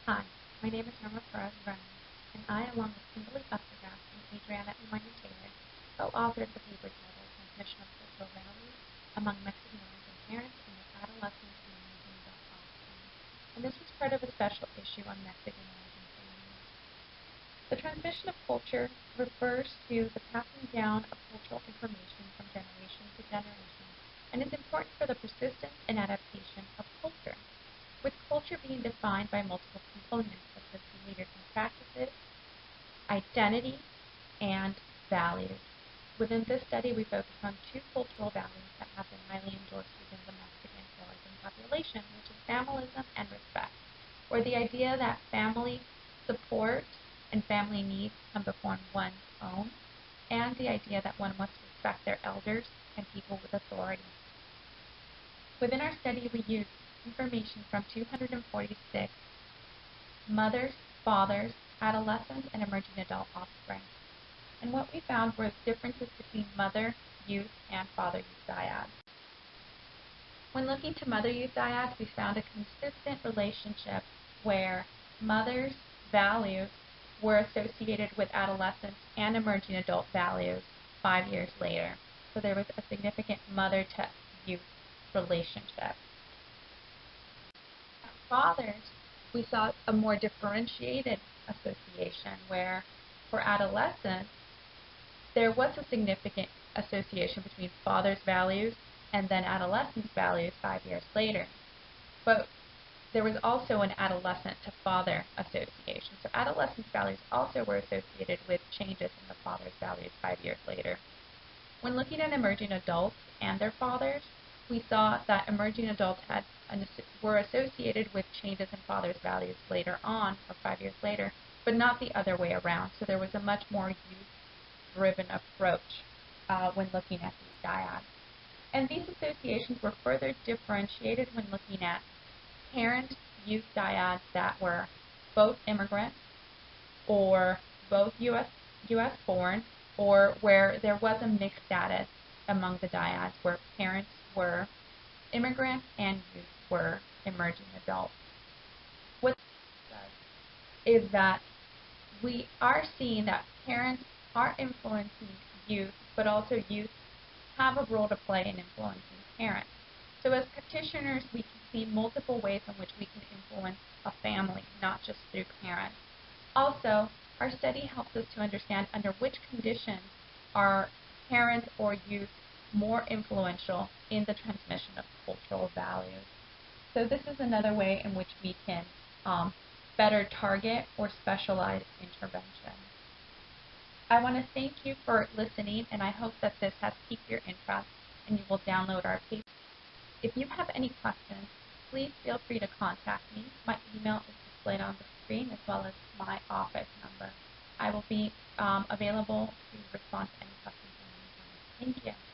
Hi, my name is Norma Perez-Brena, and I, along with Kimberly Updegraff and Adriana Umaña-Taylor, co-authored the paper titled Transmission of Cultural Values Among Mexican American Parents and Their Adolescent and Emerging Adult Offspring, and this was part of a special issue on Mexican American families. The transmission of culture refers to the passing down of cultural information from generation to generation, and is important for the persistence and adaptation of culture, with culture being defined by multiple components such as behaviors and practices, identity, and values. Within this study, we focus on two cultural values that have been highly endorsed within the Mexican American population, which is familism and respect, or the idea that family support and family needs come before one's own, and the idea that one must respect their elders and people with authority. Within our study, we used information from 246 mothers, fathers, adolescent, and emerging adult offspring. And what we found were differences between mother, youth, and father-youth dyads. When looking to mother-youth dyads, we found a consistent relationship where mothers' values were associated with adolescent and emerging adult values 5 years later. So there was a significant mother-to-youth relationship. Fathers, we saw a more differentiated association where for adolescents, there was a significant association between father's values and then adolescent's values 5 years later. But there was also an adolescent to father association. So adolescent's values also were associated with changes in the father's values 5 years later. When looking at emerging adults and their fathers, we saw that emerging adults were associated with changes in father's values later on, or 5 years later, but not the other way around. So there was a much more youth-driven approach when looking at these dyads. And these associations were further differentiated when looking at parent-youth dyads that were both immigrants or both U.S. born, or where there was a mixed status among the dyads where parents were immigrants and youth were emerging adults. What this does is that we are seeing that parents are influencing youth, but also youth have a role to play in influencing parents. So as practitioners, we can see multiple ways in which we can influence a family, not just through parents. Also, our study helps us to understand under which conditions are parents or youth more influential in the transmission of cultural values. So this is another way in which we can better target or specialize intervention. I want to thank you for listening, and I hope that this has piqued your interest and you will download our paper. If you have any questions, please feel free to contact me. My email is displayed on the screen as well as my office number. I will be available to respond to any questions at any time. Thank you.